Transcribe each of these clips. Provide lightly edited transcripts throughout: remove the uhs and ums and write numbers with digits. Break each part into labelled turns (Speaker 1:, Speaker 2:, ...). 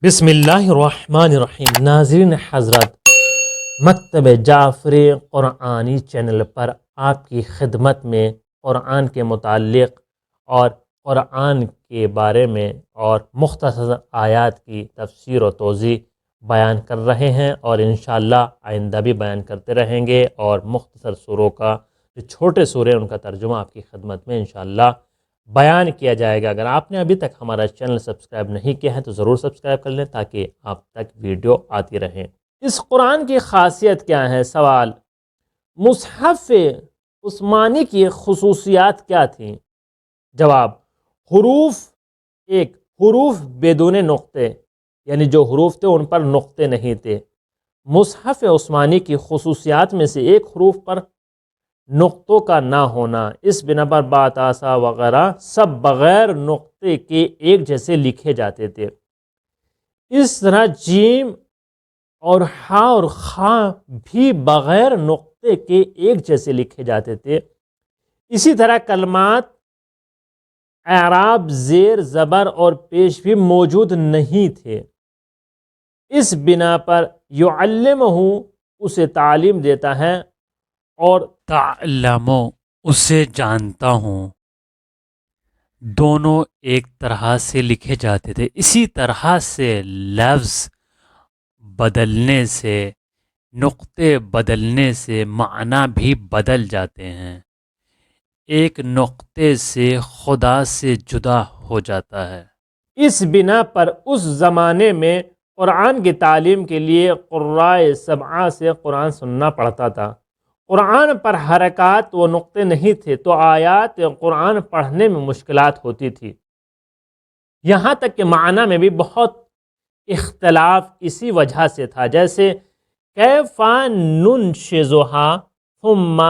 Speaker 1: بسم اللہ الرحمن الرحیم۔ ناظرین حضرت، مکتب جعفر قرآنی چینل پر آپ کی خدمت میں قرآن کے متعلق اور قرآن کے بارے میں اور مختصر آیات کی تفسیر و توضیح بیان کر رہے ہیں، اور انشاءاللہ آئندہ بھی بیان کرتے رہیں گے، اور مختصر سوروں کا جو چھوٹے سورے ان کا ترجمہ آپ کی خدمت میں انشاءاللہ بیان کیا جائے گا۔ اگر آپ نے ابھی تک ہمارا چینل سبسکرائب نہیں کیا ہے تو ضرور سبسکرائب کر لیں تاکہ آپ تک ویڈیو آتی رہیں۔ اس قرآن کی خاصیت کیا ہے؟ سوال۔ مصحف عثمانی کی خصوصیات کیا تھیں؟ جواب۔ حروف بدون نقطے، یعنی جو حروف تھے ان پر نقطے نہیں تھے۔ مصحف عثمانی کی خصوصیات میں سے ایک حروف پر نقطوں کا نہ ہونا، اس بنا پر با تا سا وغیرہ سب بغیر نقطے کے ایک جیسے لکھے جاتے تھے۔ اس طرح جیم اور ہا اور خا بھی بغیر نقطے کے ایک جیسے لکھے جاتے تھے۔ اسی طرح کلمات اعراب، زیر، زبر اور پیش بھی موجود نہیں تھے۔ اس بنا پر یعلمہ اسے تعلیم دیتا ہے اور
Speaker 2: تعلمو اسے جانتا ہوں، دونوں ایک طرح سے لکھے جاتے تھے۔ اسی طرح سے لفظ بدلنے سے، نقطے بدلنے سے معنی بھی بدل جاتے ہیں۔ ایک نقطے سے خدا سے جدا ہو جاتا ہے۔
Speaker 1: اس بنا پر اس زمانے میں قرآن کی تعلیم کے لیے قرائے سبعہ سے قرآن سننا پڑتا تھا۔ قرآن پر حرکات و نقطے نہیں تھے تو آیات قرآن پڑھنے میں مشکلات ہوتی تھی۔ یہاں تک کہ معنی میں بھی بہت اختلاف اسی وجہ سے تھا، جیسے کیف ننشزھا ثم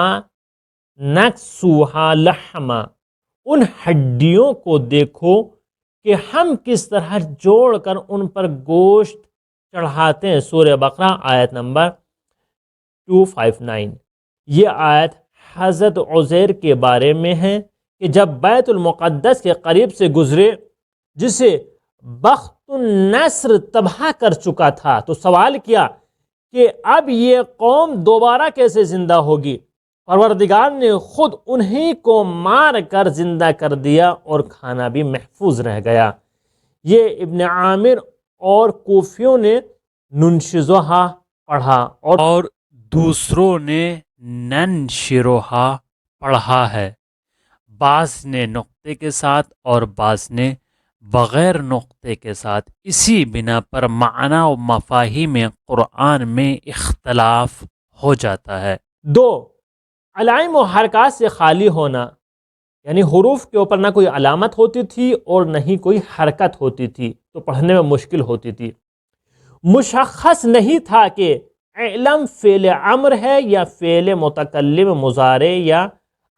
Speaker 1: نکسوھا لحما، ان ہڈیوں کو دیکھو کہ ہم کس طرح جوڑ کر ان پر گوشت چڑھاتے ہیں۔ سورہ بقرہ آیت نمبر 259۔ یہ آیت حضرت عزیر کے بارے میں ہے کہ جب بیت المقدس کے قریب سے گزرے جسے بخت النصر تباہ کر چکا تھا تو سوال کیا کہ اب یہ قوم دوبارہ کیسے زندہ ہوگی؟ پروردگار نے خود انہی کو مار کر زندہ کر دیا اور کھانا بھی محفوظ رہ گیا۔ یہ ابن عامر اور کوفیوں نے ننشزھا پڑھا
Speaker 2: اور دوسروں نے ننشرھا پڑھا ہے، بعض نے نقطے کے ساتھ اور بعض نے بغیر نقطے کے ساتھ۔ اسی بنا پر معنی و مفاہیم قرآن میں اختلاف ہو جاتا ہے۔
Speaker 1: 2، علائم و حرکات سے خالی ہونا، یعنی حروف کے اوپر نہ کوئی علامت ہوتی تھی اور نہ ہی کوئی حرکت ہوتی تھی تو پڑھنے میں مشکل ہوتی تھی۔ مشخص نہیں تھا کہ علم فعل امر ہے یا فعل متکلم مضارع یا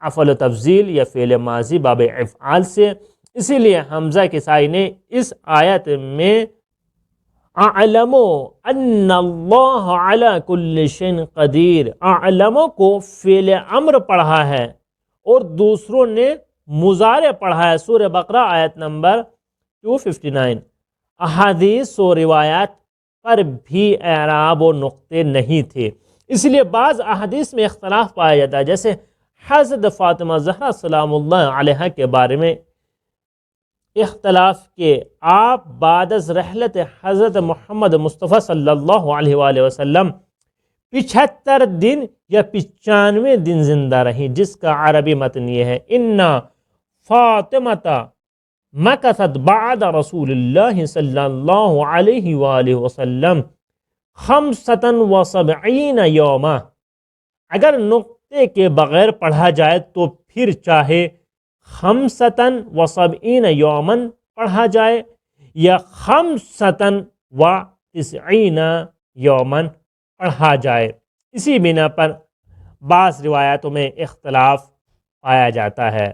Speaker 1: افعل تفضیل یا فعل ماضی باب افعال سے، اسی لیے حمزہ کسائی نے اس آیت میں اعلم ان اللہ علی کل شیء قدیر، اعلم کو فعل امر پڑھا ہے اور دوسروں نے مضارع پڑھا ہے۔ سورہ بقرہ آیت نمبر 259۔ احادیث و روایات پر بھی اعراب و نقطے نہیں تھے، اس لیے بعض احادیث میں اختلاف پایا جاتا ہے، جیسے حضرت فاطمہ زہرا سلام اللہ علیہا کے بارے میں اختلاف کہ آپ بعد از رحلت حضرت محمد مصطفیٰ صلی اللہ علیہ وآلہ وسلم 75 دن یا 95 دن زندہ رہیں، جس کا عربی متن یہ ہے اِنَّا فاطمۃ مکثت بعد رسول اللہ صلی اللہ علیہ وآلہ وسلم 75 یوما۔ اگر نقطے کے بغیر پڑھا جائے تو پھر چاہے 75 یومن پڑھا جائے یا 95 یومن پڑھا جائے۔ اسی بنا پر بعض روایاتوں میں اختلاف پایا جاتا ہے۔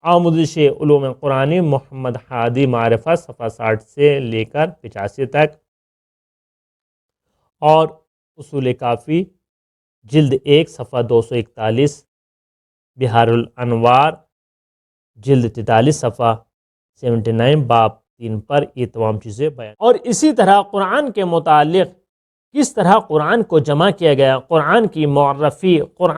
Speaker 1: آموزش علوم قرآنی محمد ہادی معرفہ صفحہ 60 سے لے کر 85 تک، اور اصول کافی جلد 1 صفحہ 241، بہار الانوار جلد 43 صفحہ 79، باب 3 پر یہ تمام چیزیں بیان. اور اسی طرح قرآن کے متعلق کس طرح قرآن کو جمع کیا گیا، قرآن کی معرفی، قرآن